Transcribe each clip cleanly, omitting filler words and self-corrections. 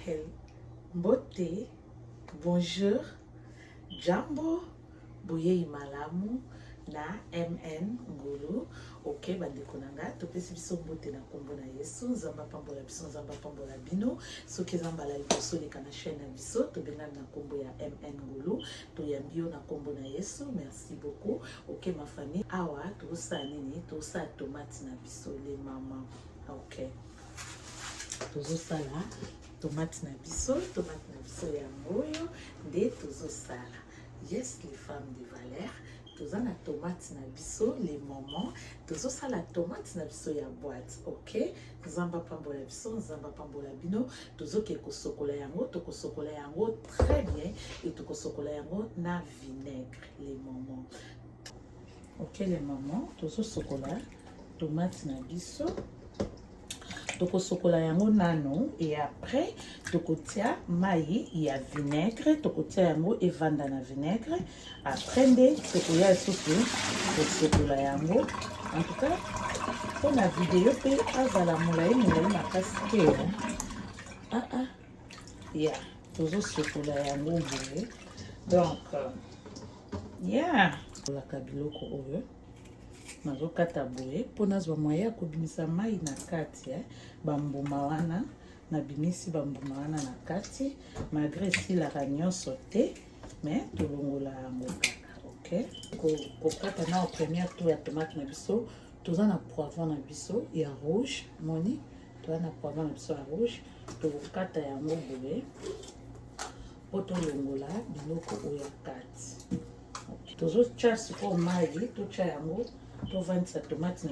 Hel Mbote, bonjour, jambo, boye malamu na MN Ngulu. Ok, bandeko nanga, topesi biso mbote na kombo na Yesu, nzamba pambola biso, nzamba pambola bino. Soki zambala liboso leka na chaîne na biso, tobengana na kombo ya MN Ngulu, toyambi yo na kombo na Yesu. Merci beaucoup. Ok, ma famille, awa tosa nini, tosa tomate na biso les mama. Ok. Tozo sala tomate na biso ya moyo nde tozo sala. Yes, les femmes de valeur, toza na tomate na biso les moments, tozo sala tomate na biso ya boîte. Ok, nzamba pambola biso, nzamba pambola bino. Tozo ke kosokola yango, to kosokola yango très bien et to kosokola yango na vinaigre les moments. Ok, les moments, tozo sokola tomate na biso. Toko sokola yango nano et après toko tia mai ya vinaigre, toko tia yango evanda na vinaigre. Après nde toko ya soso toko sokola yango. En tout cas pour la vidéo pe azala molai makasi te. Ya tozo sokola yango boye. Donc la kabiloko oyo nazo kata boye pona zwa moya kobimisa mai na kati bambuma wana na bimisi bambuma wana na kati malgré si la nyonso te mais tolongola yango kaka. Ok, ko kata na première tour ya tomate na biso toza na poivron na biso ya rouge moni, toza na poivron na biso ya rouge, to kata yango boye po tolongola biloko oyo kati. Tozo tia siko mai to tia yango to vanisa tomate na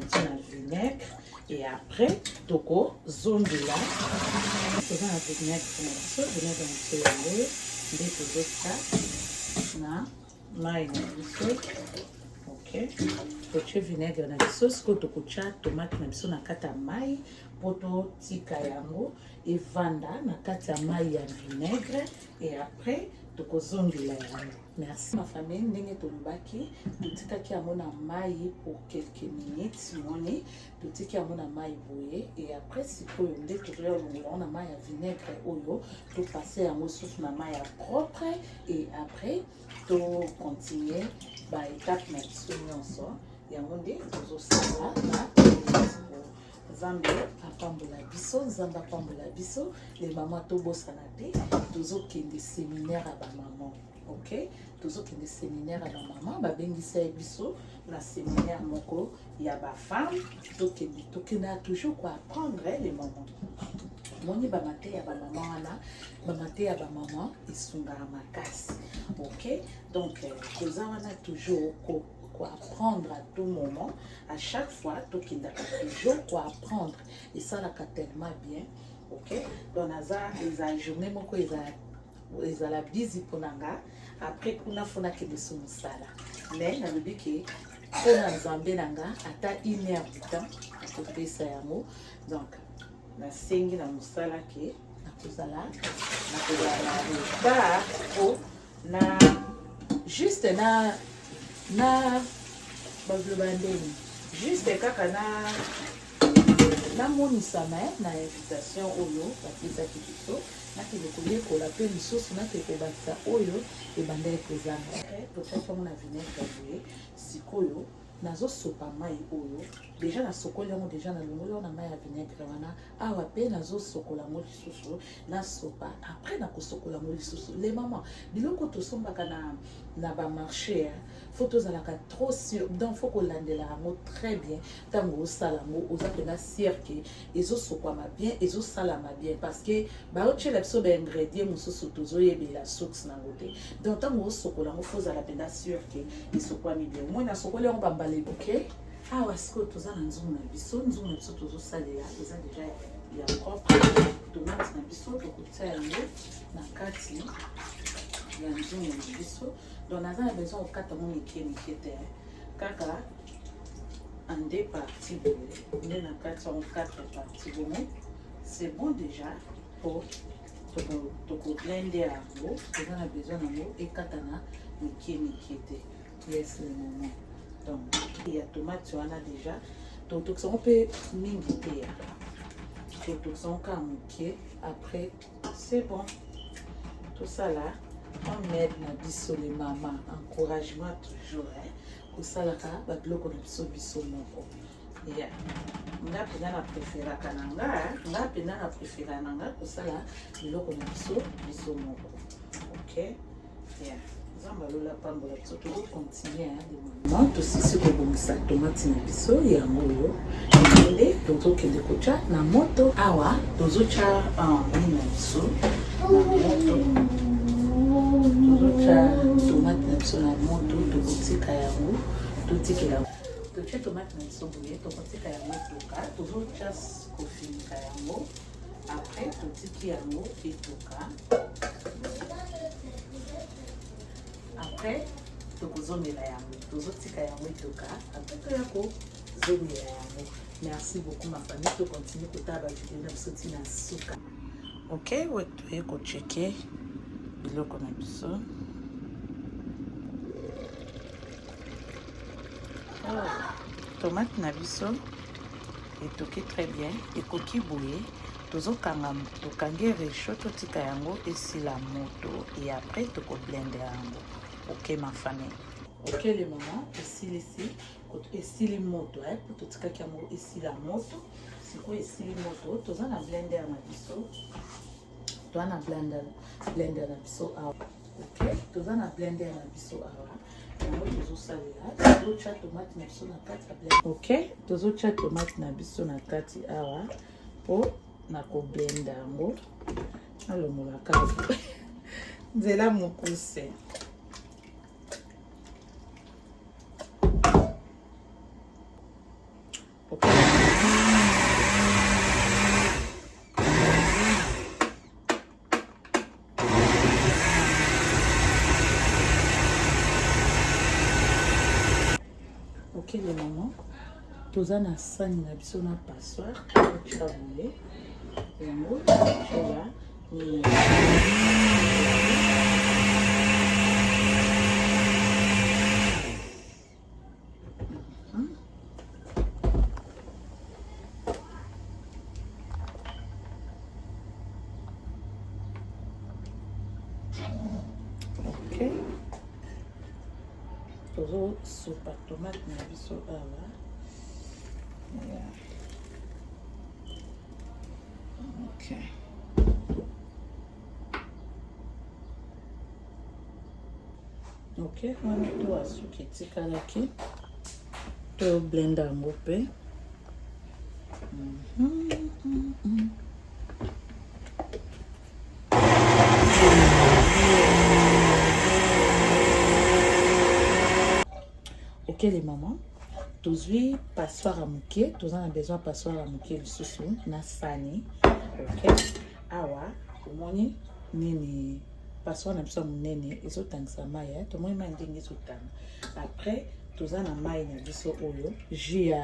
vinaigre et après toko zondela toza na vinaigre na biso yango nde tozo tia na mai na biso. Ok, totie vinaigre na biso siko toko tia tomate na biso na kati ya mai po totika yango evanda na kati ya mai ya vinaigre et après tokozongela yango. Merci ma famille, ndenge tolobaki totikaki yango na mai pour quelques minutes moni, totiki yango na mai boye et après sikoyo nde tozoya longola na mai ya vinaigre oyo topase yango susu na mai ya propre et après to continuer ba étape na biso nyonso yango nde tozosala na Nzambe apambola biso, nzamba apambola biso. Les mamans tobosana te, tozokende séminaire à ba maman. Ok, tozokende séminaire à ba maman, ba bengisa biso na séminaire moko ya ba femme, tokenda toujours quoi apprendre les mamans. Moni ba maté ya ba maman wana, ba maté ya ba maman isunga makasi. Ok, donc toza wana toujours quoi apprendre à tout moment, à chaque fois, toujours quoi apprendre et ça la tellement bien. Ok, donc les journées moko ils a la busy pour nanga après kuna fona ke de sala mais na lobi ke pona nzambe nanga ata 1 heure du temps pour pesa yango. Donc na sengi na musala ke na kozala ba o na juste na baglobandeni juste kaka na monisama na invitation oyo bapesaki biso nakende koyekola mpe lisusu nakende kobakisa oyo ebanda ekozanga totiakango na vinaigre boye. Sikoyo nazosopa mai oyo deja nasokoli yango deja nalongoli yango na mai ya vinaigre wana awa mpe nazosokola yango lisusu nasopa après nakosokola yango lisusu. Les mamans biloko tosombaka na bamarché faut tozalaka trop sûr, donc faut kolandela yango très bien ntango osala yango oza mpenza sûr ke ezosokwama bien ezosalama bien parce que baotiela biso baingrédient mosusu tozoyebela source nango te. Donc ntango osokola yango faut ozala mpenza sûr ke esokwami bien. Moi nasokoli yango bambala ok. Awa sikoyo toza na nzungu na biso tozosalela eza deja ya propre. Tomate na biso tokotia yango na kati ya nzungu na biso. Donc naza na besoin okata mo mike te kaka en 2 parties boye nde na kati yango 4 parties bongo c'est bon déjà pour tokoblende yango. Toza na besoin nango ekata na mike te. Yes le moment. Donc il y a tomate wana déjà totokisa mpe mingi te totokisa ka moke après C'est bon. Tout ça là, on aide na biso les mamans. Encouragement toujours. Tout ça là, ba biloko na biso biso moko. Yeah. Nga pena na préféra kananga, nga pena na préféra nanga tout ça là, biloko na biso moko. OK? Yeah. Zamba lola pambola biso to continuer de maman. To sisi ko bongisa tomate na biso yango yo. Ndele to kende kocha na moto awa tozocha ni na biso. Tomate na biso na moto tokotika yango totikela totia tomate na biso boye tokotika yango toka tozotia kofinika yango après totiki yango etoka après tokozongela yango tozotika yango etoka après toya kozongela yango. Merci beaucoup ma famille, to continue kotala bavideo na biso ntina suka. OK, toye kocheke biloko na biso. Tomate na biso etoki très bien, ekoki boye tozokanga tokangi réchaud totika yango esila moto et après tokoblende yango. OK ma famille. OK les mamans, esili moto pour totikaki yango esila moto. Siko esili moto toza na blender na biso. Toza na blender na biso awa. OK, toza na blender na biso awa. Tozocha tomate na biso na kati ya blender. OK, tozocha tomate na biso na kati awa po na koblenda yango. Alomola kabu. Nzela mokuse. OK. OK les mamans, toza na sani na biso na passoire totia boye yango toya ni OK. Tozo sopa tomate na biso awa. Yeah. OK. OK, wana to asuki etikalaki to blender yango mpe. OK les mamans, tozwi passoire à moke, toza na besoin passoire à moke lisusu na sani. OK, awa omoni nini passoire na biso monene ezotangisa mai, tomoni mai ndenge ezotanga. Après toza na mai na biso oyo jus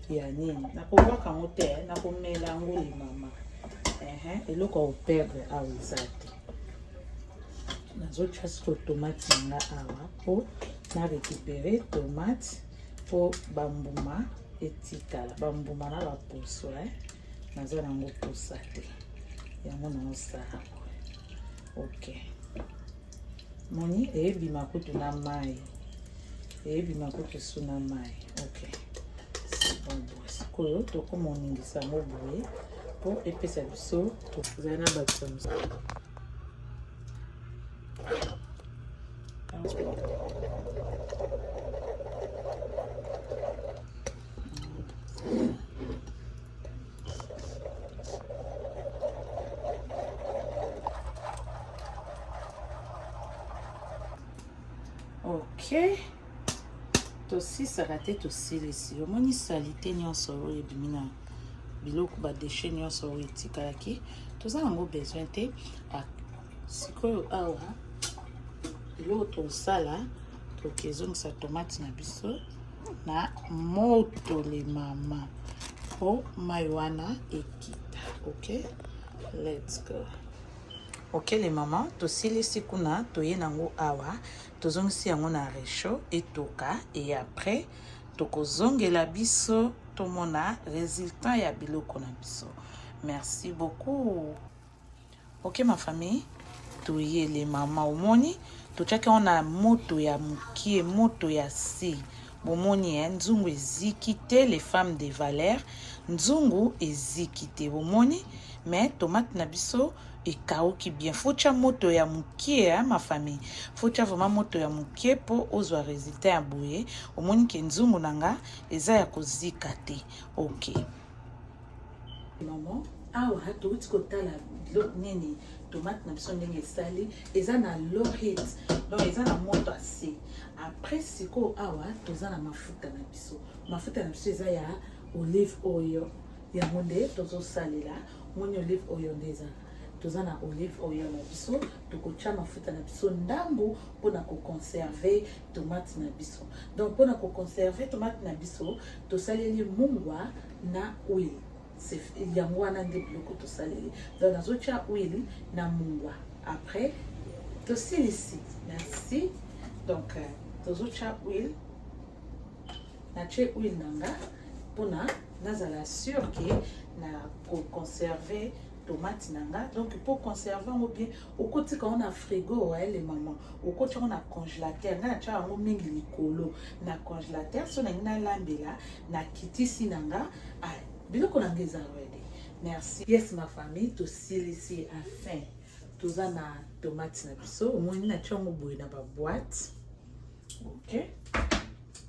ya nini nakobwaka yango te, nakomela yango les mamans. Eloko operdre awa eza te. Nazotia siko tomate nanga awa po na récupérer tomate pour bambuma etikala bambuma na baposo naza nango posa te yango naosala. OK, moni eyebima kutu na mai, eyebima kutu su na mai. OK, sikoyo tokomoningisa yango boye po epesa biso tozali na bato OK, tosisaka te tosilisi. Omoni salite nyonso oyo ebimi na biloko badeshe nyonso oyo etikalaki toza yango besoin te. Sikoyo awa biloko tosala tokezongisa tomate na biso na moto le mama po mai wana ekita. OK, let's go. OK les mamans, tosilisi kuna toye nango awa tozongisi yango na réchaud etoka et après tokozongela biso tomona résultat ya biloko na biso. Merci beaucoup. Ok ma famille, toyele mama omoni totiaki ona moto ya mokie moto ya se bomoni nzungu eziki te les femmes de valeur nzungu eziki te bomoni mais tomate na biso ekauki bien fotia moto ya mokie ma famille fotia vraiment moto ya mokie po ozwa résultat ya boye omoni ke nzungu nanga eza ya kozika te ok maman awa touti kotala biloko nini tomate na biso ndenge esali eza na loret donc eza na moto ase après siko awa toza na mafuta na biso eza ya olive oil yango nde tozosalela moni olive oil nde eza toza na olive oil na biso tokotia mafuta na biso ndambu mpona koconserve tomate na biso donc mpona koconserve tomate na biso tosaleli mungwa na huile yango wana nde biloko tosaleli donc nazotia huile na mungwa après tosilisi merci donc tozotia huile natie huile nanga mpona nazala sûr ke na koconserve tomate nanga donc pour conserver yango bien okotika yango na frigo les maman okotia yango na congélateur nga natia yango mingi likolo na congélateur so nangi nalambela na kitisi nanga biloko nanga eza ready merci yes ma famille tosilisi afin toza na tomate na biso omoni natia yango boye na baboîte ok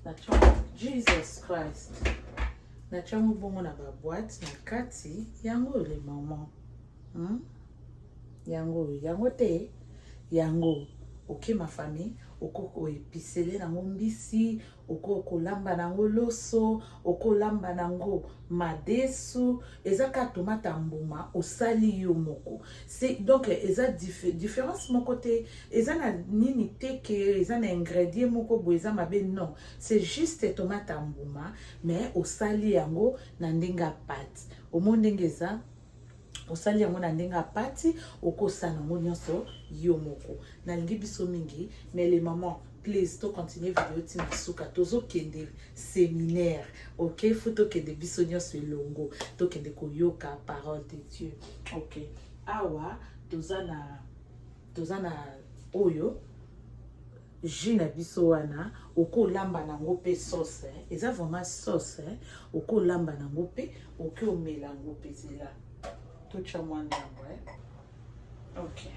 natia Jesus Christ natia yango bongo na baboîte na kati yango les mamans yango te yango ok ma famille okoko episele nango mbisi okoko lamba nango loso okolamba nango madesu eza ka tomate mbuma osali yo moko c'est donc eza différence moko te eza na nini te ke eza na ingrédient moko bo eza mabe non c'est juste tomate mbuma mais osali yango na ndenga pâte omo ndenge eza osali yango na ndenga pati okosana yango nyonso yo moko nalingi biso mingi mais les mamans please to continuer vidéo tina suka tozokende séminaire ok faut tokende biso nyonso elongo tokende koyoka parole de Dieu ok awa toza na oyo jus na biso wana okolamba nango pe sauce eza vraiment sauce okolamba nango pe okomela nango pe zela tocha mwanda ok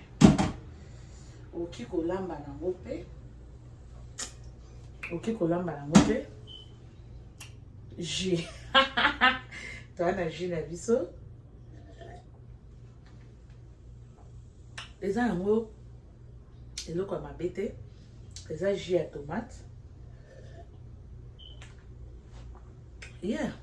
oki kolamba nango pe jus toa na jus na biso eza yango eloko ya mabe te eza jus ya tomate yeah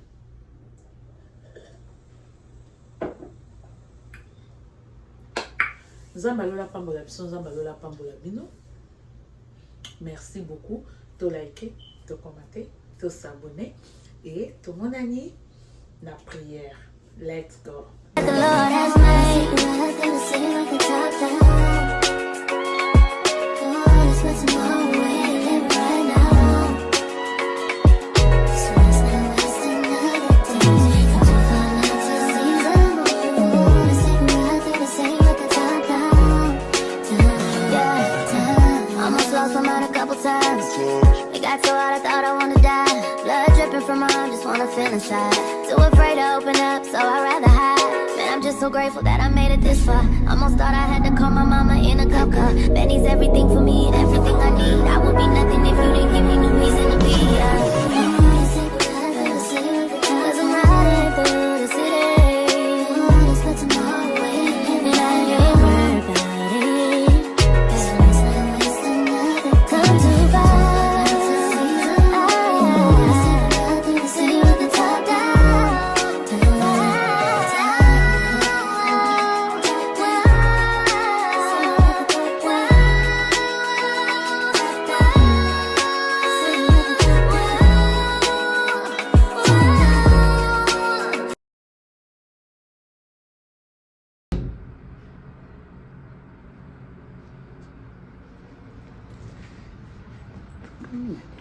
Nzamba lola pambola biso nzamba lola pambola bino merci beaucoup to liker to commenter to s'abonner et to monani na prière let's go feel inside. Too afraid to open up, so I'd rather hide. Man, I'm just so grateful that I made it this far. Almost thought I had to call my mama in a cop car. Benny's everything for me and everything I need. I would be nothing if you didn't give me no reason to be. Cause I'm riding through the city. And I ain't worried about it. Come too far.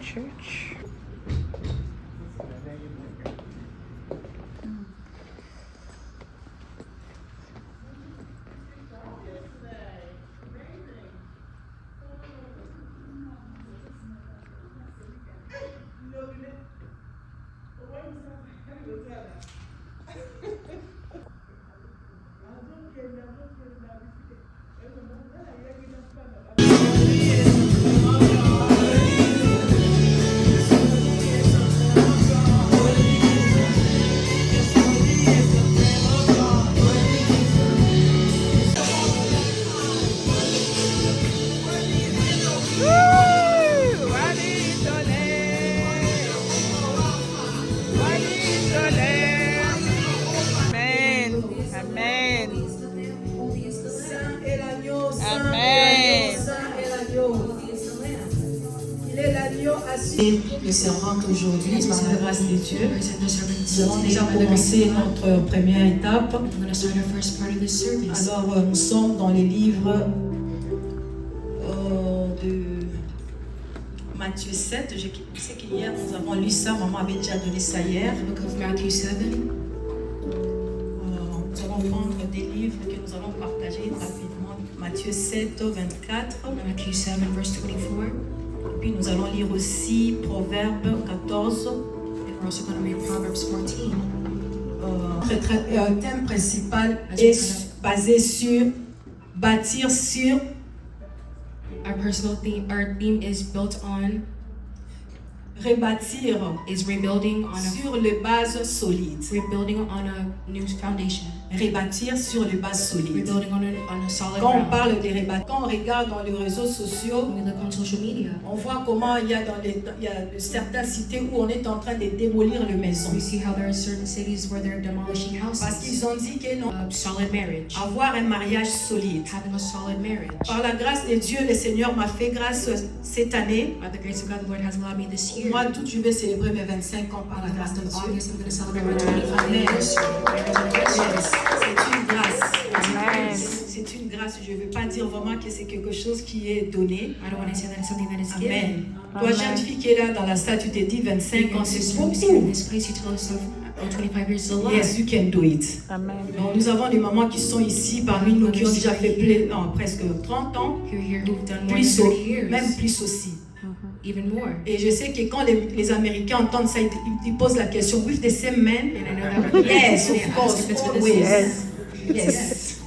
Church. le servante aujourd'hui par la grâce de Dieu. Nous allons déjà commencer notre première étape. Alors nous sommes dans les livres de Matthieu 7. Je sais qu'hier nous avons lu ça, maman avait déjà donné ça hier. The book of Matthew 7. Nous allons prendre des livres que nous allons partager rapidement. Matthieu 7, 24. Matthew 7, verse 24. Et puis nous allons lire aussi Proverbe 14. And we're also going to read Proverbs 14. Le thème principal est basé sur bâtir sur. Our theme is built on, Rebâtir is rebuilding on sur les bases solides. rebuilding on a new foundation. Rebâtir sur les bases solides. Rebuilding on a solid Quand on ground. parle de rebâtir, quand on regarde dans les réseaux sociaux, When we look on social media, on voit comment il y a certaines cités où on est en train de démolir les maisons. we see how there are certain cities where they're demolishing Parce houses. qu'ils ont dit que non, Solid marriage. avoir un mariage solide. Having a solid marriage. Par la grâce de Dieu, le Seigneur m'a fait grâce cette année. By the grace of God, the Lord has allowed me this year. Moi, tout, je vais célébrer mes 25 ans par la grâce de In Dieu. August, I'm going to celebrate my 25th Amen. anniversary. Yes, c'est une grâce. Amen. C'est une grâce. Je ne veux pas dire vraiment que c'est quelque chose qui est donné. I don't want to say that it's something that is Amen. given. Toi, jeune fille qui est là dans la salle, tu te dis 25 ans, c'est In beaucoup. this place, you tell yourself, 25 years is a lot. Yes, you can do it. Amen. Donc, nous avons des mamans qui sont ici parmi nous qui ont déjà fait presque 30 ans, You're here who've done more plus than au- 30 years, même plus aussi. even more. Et je sais que quand les Américains entendent ça, ils posent la question, with the same man? And I know that Yes, they of ask course, if it's with the always. same. Yes.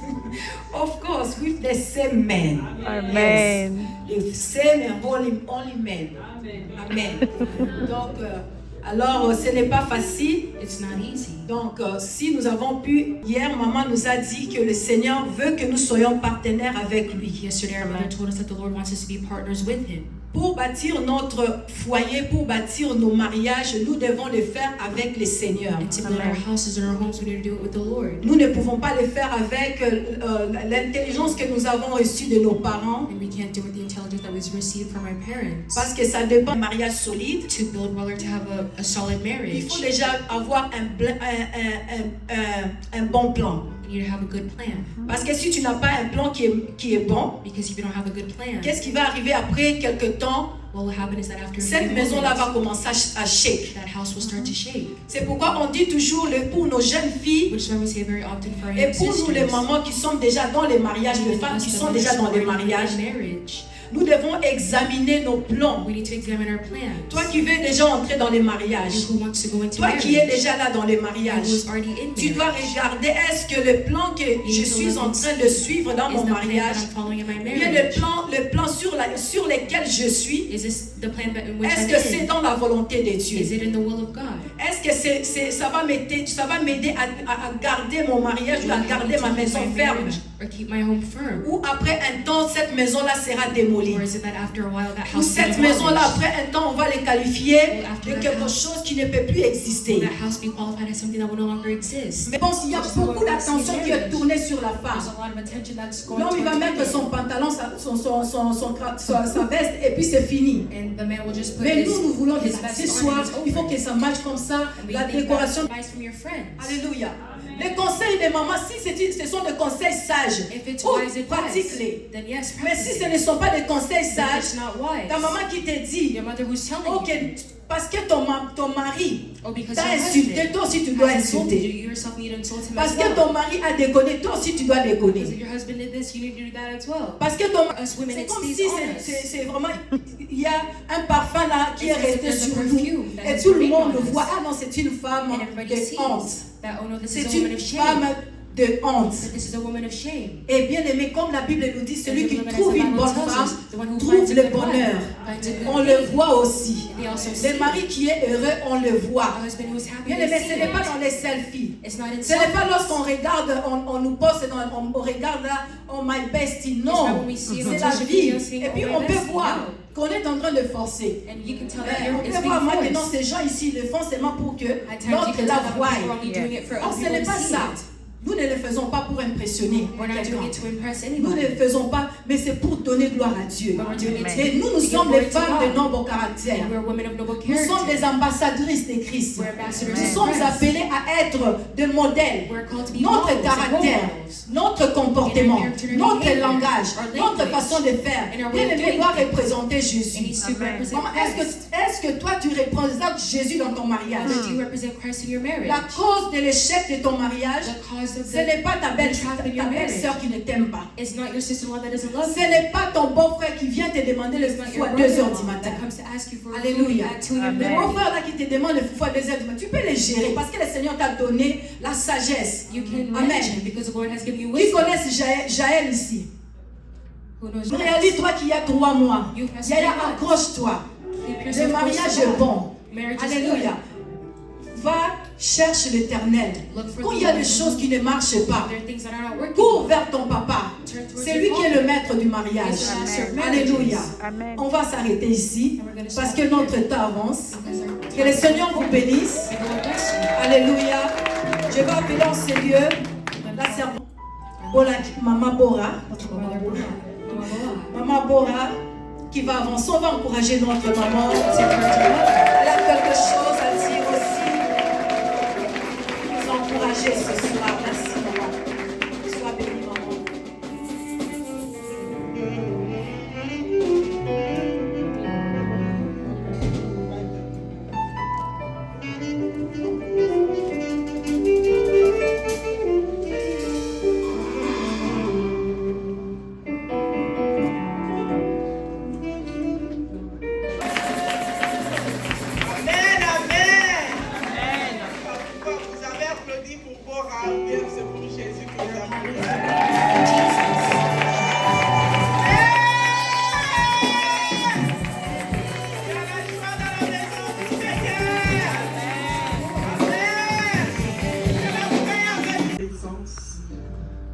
Of course, with the same man. Amen. Yes. The same and only man. Amen. Donc, alors, ce n'est pas facile. It's not easy. Donc, si nous avons pu, hier, maman nous a dit que le Seigneur veut que nous soyons partenaires avec lui. Yesterday, our mother told us that the Lord wants us to be partners with Him. Pour bâtir notre foyer, pour bâtir nos mariages, nous devons le faire avec le Seigneur. And to build our houses and our homes, we need to do it with the Lord. Nous ne pouvons pas le faire avec l'intelligence que nous avons reçue de nos parents, And we can't do it with the intelligence that we've received from our parents. parce que ça dépend d'un mariage solide. To build well or to have a solid Il marriage, faut déjà avoir un bon plan. you need to have a good plan. Parce que si tu n'as pas un plan qui est bon, Because if you don't have a good plan, qu'est-ce qui va arriver après quelque temps? what will happen is that after a Cette few maison-là va moments, commencer à shake. that house will start to shake. C'est pourquoi on dit toujours pour nos jeunes filles Which is why we say very often for our et young pour nous les sisters, mamans qui sont déjà dans les mariages, les femmes qui sont déjà dans les mariages, marriage, nous devons examiner nos plans. we need to examine our plans. Toi qui veux déjà entrer dans les mariages, Who wants to go into toi qui es marriage? déjà là dans les Who mariages, is already in tu dois marriage? regarder est-ce que le plan que je suis en train de suivre dans Is mon the plan that mariage, I'm following in my ou bien marriage? le plan sur lequel je suis, Is this the plan that in which est-ce I'm que c'est in? dans la volonté de Is Dieu? it in the will of God? Est-ce que ça va m'aider à garder mon mariage ou à garder ma maison ferme? Or keep my home firm? Ou après un temps, cette maison-là sera démolie? Or is it that after a while that Ou house will cette be maison-là, demolished? après un temps, on va les qualifier de quelque chose qui ne peut plus Will exister. that house be qualified as something that will no longer exist? Mais bon, il y a beaucoup d'attention qui est tournée sur la There's femme. a lot of attention that's going L'homme, il va towards mettre women. son pantalon, sa veste, et puis c'est fini. And the man will just put Mais his, nous, nous voulons des his vest on accessoires. and Il faut it's que ça marche comme ça. over. And we La think décoration. that's advice from your friends. Alléluia. Les conseils des mamans, si ce sont des conseils sages, If it's oh, wise advice, pratique-les. then yes, Mais practice si it. ce ne sont pas des conseils But if sages, it's not wise, ta maman qui te dit, your mother who's telling ok, you, parce que ton mari or because t'a your insulté, husband toi aussi tu dois has insulted insulter. you, yourself need to insult him Parce as que well. ton mari a déconné, toi aussi tu dois Because if déconner. your husband did this, you need to do that as well. Parce que Us women, c'est it's comme these si on us. c'est vraiment, il y a un parfum là qui est It's as if resté there's a sur perfume nous that et has tout le remained monde on le us. voit. Ah non, c'est une femme And everybody de honte. sees that, oh no, this is C'est a woman une of shame. femme de honte. That this is a woman of shame. Et bien aimé, comme la Bible nous dit, celui qui And the trouve Bible une bonne tells femme us, the one who trouve finds a le good wife bonheur. finds a good On le mate. voit aussi. They also Le see mari qui est heureux, on le voit. a husband who's happy. Bien They aimé, see ce n'est pas it. dans les selfies. It's not in Ce n'est pas selfies. lorsqu'on regarde, on nous poste, on regarde là, oh my bestie. It's not Non, when we see it c'est on la social vie. media saying, Et puis oh, on my peut bestie. voir No. qu'on est en train de forcer. And you can tell that On it's peut being voir maintenant forced. ces gens ici le font seulement pour que At times you l'autre can la tell that voie. people are only doing it for Oh, other ce people n'est to pas see ça. it. Nous ne le faisons pas pour impressionner We're not quelqu'un. doing it to impress Nous ne anybody. le faisons pas, mais c'est pour donner gloire à Dieu. But we're doing it Et nous to give sommes les glory to femmes de God. noble caractère. And we're women of noble Nous sommes character. des ambassadrices de Christ. We're ambassadors Nous of sommes Christ. appelés à être des modèles. We're called to be Notre models and role caractère, models. notre comportement, In our character and notre behavior, langage, our notre language, façon de faire, and our way bien of aimé, doing doit things. représenter It Jésus. needs to represent Comment Christ. est-ce que toi tu représentes Jésus dans ton mariage? Do you represent Christ in your marriage? La cause de l'échec de ton mariage, The cause of ce n'est pas ta belle trap in your marriage. sœur qui ne t'aime pas. It's not your sister-in-law that doesn't love Ce you. n'est pas ton beau-frère qui vient te demander le It's not fou à your 2 heures du brother-in-law matin. that comes to ask you for food Alléluia. at 2 in the Amen. Le morning. beau-frère là qui te demande le fou à 2 heures du matin, tu peux les gérer parce que le Seigneur t'a donné la sagesse. You can Amen. manage him because the Lord has given you Qui wisdom. connaissent Jaël ici? Who knows Réalise-toi qu'il y a 3 mois. You have Yaya, 3 months. accroche-toi. Keep Le yourself close mariage to est God. bon. Marriage is Alléluia. good. Va, cherche l'éternel. Look for Quand the il y a Lord. des choses qui ne marchent pas, There are things that are not working. cours vers ton papa. Turn towards C'est your lui qui est father. le maître du mariage. He's the master of marriages. Alléluia. Amen. On va s'arrêter ici And we're gonna parce stop que here. notre temps avance. Because our Que le Seigneur vous bénisse. May the Lord bless you. Alléluia. Je vais appeler en ce lieu la servante Maman Bora. Maman Bora qui va avancer. On va encourager notre maman. Elle a quelque chose à dire aussi. Nous encourager ce soir. Merci maman. Sois bénie maman. Amen, amen. Pourquoi vous avez applaudi pour Bora? Bien, c'est pour Jésus que vous applaudissez. Il y a la joie dans la maison du Seigneur. Amen. Que la paix avec présence.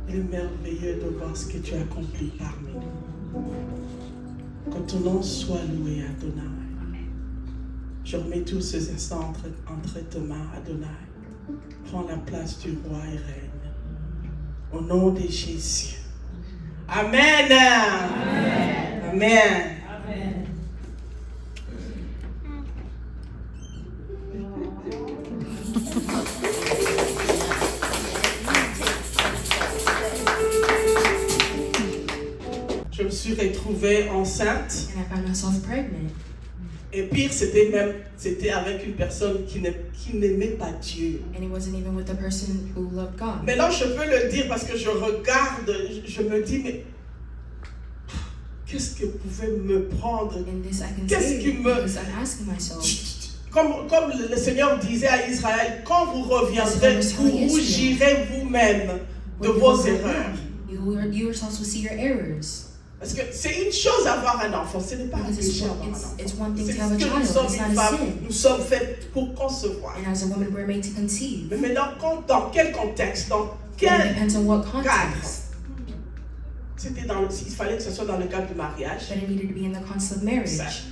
Il est merveilleux de voir ce que tu as accompli parmi nous. Que ton nom soit loué, Adonai. Je remets tous ces instants entre tes mains, Adonai. Prends la place du roi et règne. Au nom de Jésus. Amen. Amen. Amen. Je me suis retrouvée enceinte. And I found myself pregnant. Et pire, c'était avec une personne qui n'aimait pas Dieu. And it wasn't even with the person who loved God. Maintenant, je peux le dire parce que je regarde, je me dis, mais qu'est-ce que pouvait me prendre? In this I can Qu'est-ce say qui me... because I'm asking myself. Comme le Seigneur disait à Israël, quand vous reviendrez, vous rougirez vous-même de vos erreurs. You yourselves will see your errors. Parce que c'est une chose avoir un enfant, ce n'est pas un Because péché avoir un it's enfant. one thing C'est to have a que nous child, sommes it's not une a femme, sin. nous sommes faits pour concevoir. And as a woman, we're made to conceive. Mais maintenant, dans quel contexte, dans And it quel depends on what cadre? context. Il fallait que ce soit dans le cadre du mariage. But it needed to be in the context of marriage.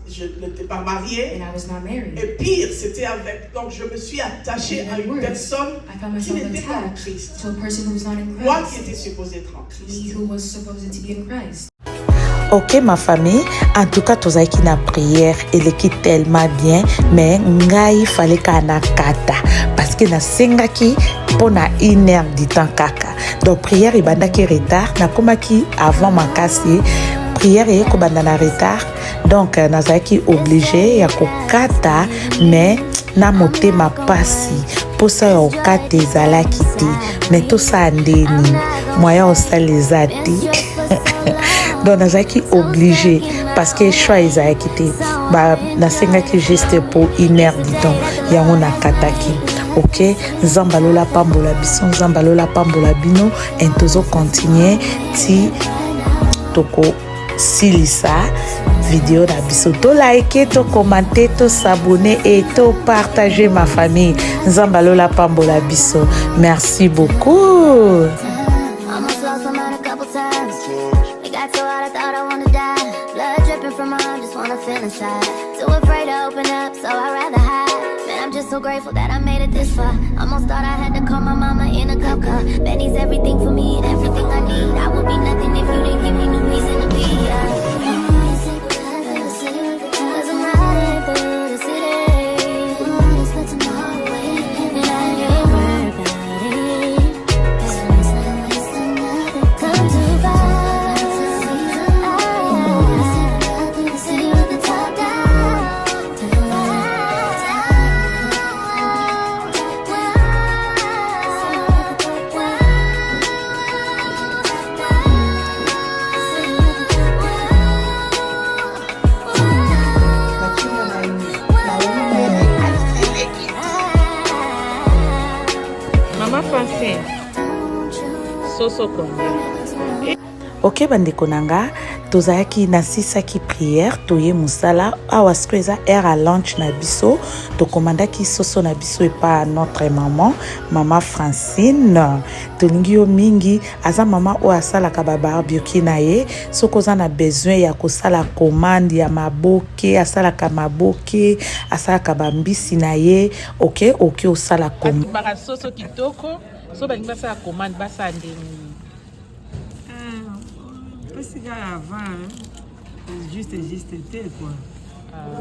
Je n'étais pas mariée. And I was not married. Et pire, c'était avec... Donc, je me suis attachée à une personne I found qui myself n'était pas en attached Christ. to a person who was not in Moi qui Christ. étais supposée être en Me Christ. who was supposed to be in Christ. Ok ma famille, en tout cas tozaki na prière eleki tellement bien, mais ngai fallait kana kata parce que na sengaki pona 1 heure du temps kaka. Donc prière ebandaki retard, nakomaki avant makasi prière ekobanda na retard. Donc nazaki obligé ya kokata mais na motema pasi posa ya okata ezalaki te mais tosala ndeni moyen osala eza te. Donc nazaki obligé parce que choix ezalaki te nasengaki juste pour 1 heure du temps yango nakataki. Ok, nzambe alola pambola biso, nzambe alola pambola bino, et tozo continuer ti toko silisa vidéo na biso, to like, to commenter, to s'abonner et to partager ma famille. Nzambe alola pambola biso. Merci beaucoup. Almost lost my mind a couple times. It got so hot I thought I wanna die. Blood dripping from my arm, just wanna feel inside. Too afraid to open up, so I'd rather hide. Man, I'm just just so grateful that I made it this far. Almost thought I had to call my mama in a cop car. Benny's everything for me and everything I need. I would be nothing if you didn't give me no reason to be. Cause I'm riding through the city. Soso combien? Ok bandeko nanga tozalaki nasisaki prière toye musala awa sikoyo eza lunch na biso tokomandaki soso na biso epa notre mama Francine tolingi yo mingi aza mama oyo asalaka barbecue na ye soki oza na besoin ya kosala commande ya maboke asalaka maboke asalaka bambisi na ye ok osala commande soso kitoko so balingi basala commande basala ndeni avant, juste était quoi.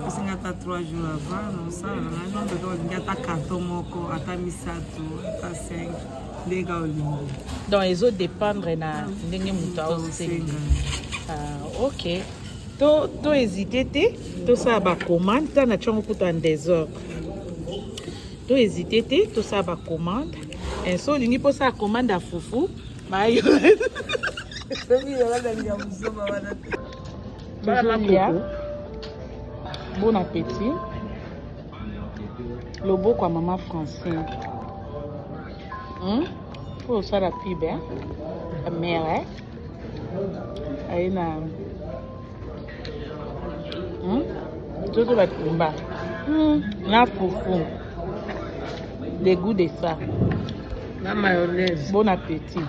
Parce que t'as 3 jours avant, non ça, on a ta carton moko, ata misato, ata 5, les gars au limbo. Donc les autres dépendre na ndenge muto osenga. Ok. To hésiter te, to ça ba commande, ta na chongo kuta en désordre. To hésiter te, to ça ba commande. Et so lingi po ça commande à foufou, ba yo. Bon appétit. Le beau quoi maman Francine. Faut ça la pub hein. La mère hein. Aïe na. Tout va tomber. La foufou. Les goûts de ça. La mayonnaise. Bon appétit.